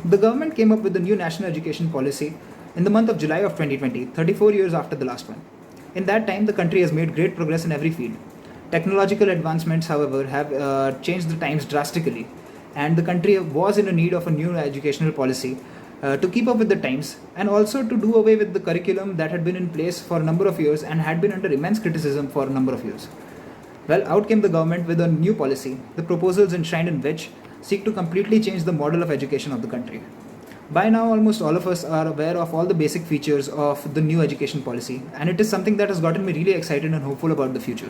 The government came up with the new national education policy in the month of July of 2020, 34 years after the last one. In that time, the country has made great progress in every field. Technological advancements, however, have changed the times drastically, and the country was in a need of a new educational policy to keep up with the times and also to do away with the curriculum that had been in place for a number of years and had been under immense criticism for a number of years. Well, out came the government with a new policy, the proposals enshrined in which seek to completely change the model of education of the country. By now, almost all of us are aware of all the basic features of the new education policy, and it is something that has gotten me really excited and hopeful about the future.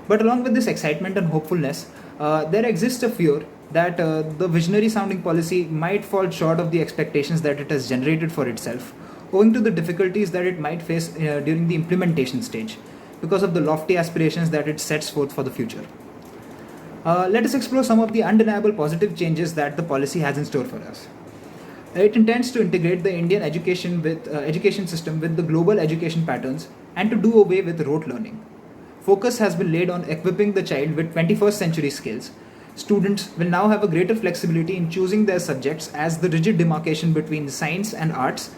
But along with this excitement and hopefulness, there exists a fear that the visionary sounding policy might fall short of the expectations that it has generated for itself, owing to the difficulties that it might face during the implementation stage, because of the lofty aspirations that it sets forth for the future. Let us explore some of the undeniable positive changes that the policy has in store for us. It intends to integrate the Indian education system with the global education patterns and to do away with rote learning. Focus has been laid on equipping the child with 21st century skills. Students will now have a greater flexibility in choosing their subjects as the rigid demarcation between science and arts,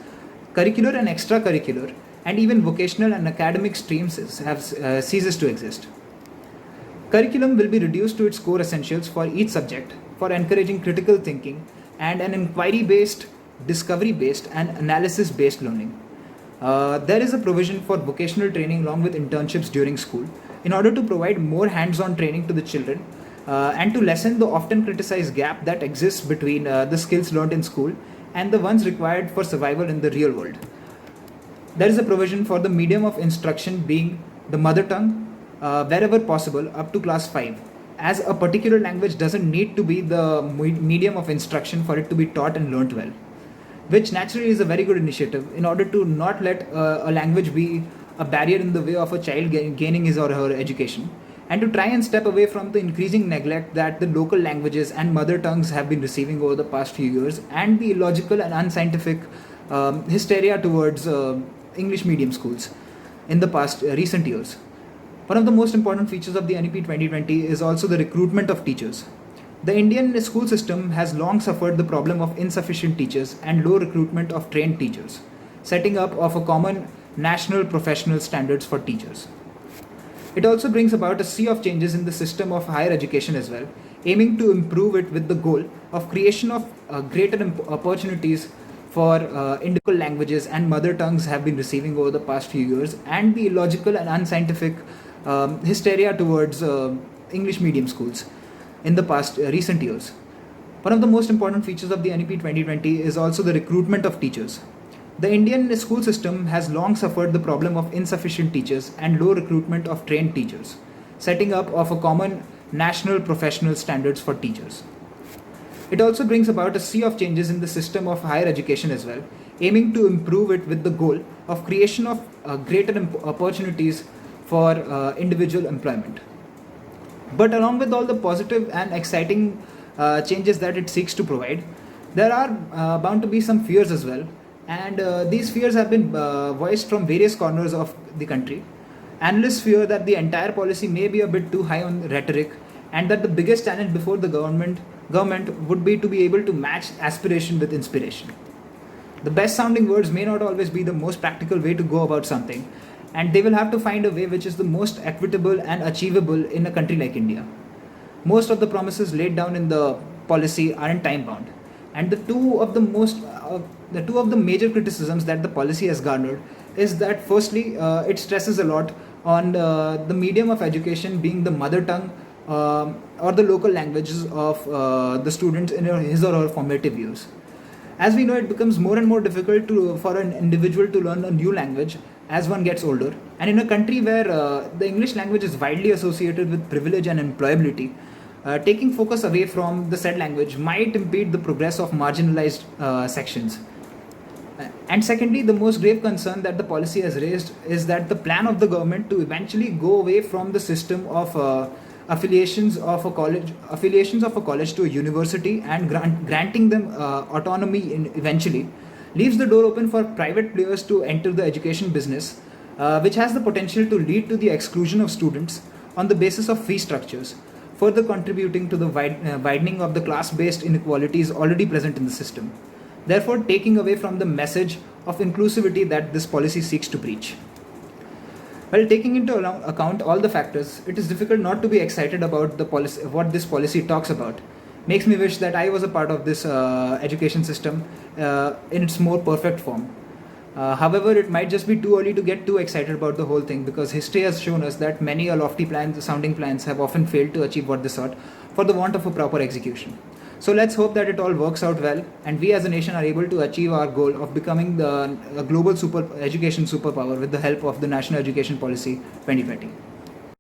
curricular and extracurricular, and even vocational and academic streams have ceases to exist. Curriculum will be reduced to its core essentials for each subject for encouraging critical thinking and an inquiry based, discovery based, and analysis based learning. There is a provision for vocational training along with internships during school in order to provide more hands on training to the children and to lessen the often criticized gap that exists between the skills learned in school and the ones required for survival in the real world. There is a provision for the medium of instruction being the mother tongue wherever possible up to class 5, as a particular language doesn't need to be the medium of instruction for it to be taught and learnt well, which naturally is a very good initiative in order to not let a language be a barrier in the way of a child gaining his or her education, and to try and step away from the increasing neglect that the local languages and mother tongues have been receiving over the past few years, and the illogical and unscientific hysteria towards English medium schools in the past recent years. One of the most important features of the NEP 2020 is also the recruitment of teachers. The Indian school system has long suffered the problem of insufficient teachers and low recruitment of trained teachers, setting up of a common national professional standards for teachers. It also brings about a sea of changes in the system of higher education as well, aiming to improve it with the goal of creation of greater opportunities for individual languages and mother tongues have been receiving over the past few years, and the illogical and unscientific hysteria towards English medium schools in the past recent years. One of the most important features of the NEP 2020 is also the recruitment of teachers. The Indian school system has long suffered the problem of insufficient teachers and low recruitment of trained teachers, setting up of a common national professional standards for teachers. It also brings about a sea of changes in the system of higher education as well, aiming to improve it with the goal of creation of greater opportunities for individual employment. But along with all the positive and exciting changes that it seeks to provide, there are bound to be some fears as well, and these fears have been voiced from various corners of the country. Analysts fear that the entire policy may be a bit too high on rhetoric, and that the biggest challenge before the government would be to be able to match aspiration with inspiration. The best sounding words may not always be the most practical way to go about something, and they will have to find a way which is the most equitable and achievable in a country like India. Most of the promises laid down in the policy aren't time bound, and the two of the major criticisms that the policy has garnered is that firstly it stresses a lot on the medium of education being the mother tongue or the local languages of the students in his or her formative years. As we know, it becomes more and more difficult for an individual to learn a new language as one gets older. And in a country where the English language is widely associated with privilege and employability, taking focus away from the said language might impede the progress of marginalized sections. And secondly, the most grave concern that the policy has raised is that the plan of the government to eventually go away from the system of affiliations of a college to a university and granting them autonomy eventually leaves the door open for private players to enter the education business, which has the potential to lead to the exclusion of students on the basis of fee structures, further contributing to the widening of the class-based inequalities already present in the system. therefore taking away from the message of inclusivity that this policy seeks to preach. While taking into account all the factors, it is difficult not to be excited about the policy, what this policy talks about. Makes me wish that I was a part of this education system in its more perfect form. However, it might just be too early to get too excited about the whole thing, because history has shown us that many lofty sounding plans have often failed to achieve what they sought for the want of a proper execution. So let's hope that it all works out well, and we as a nation are able to achieve our goal of becoming a global education superpower with the help of the National Education Policy 2020.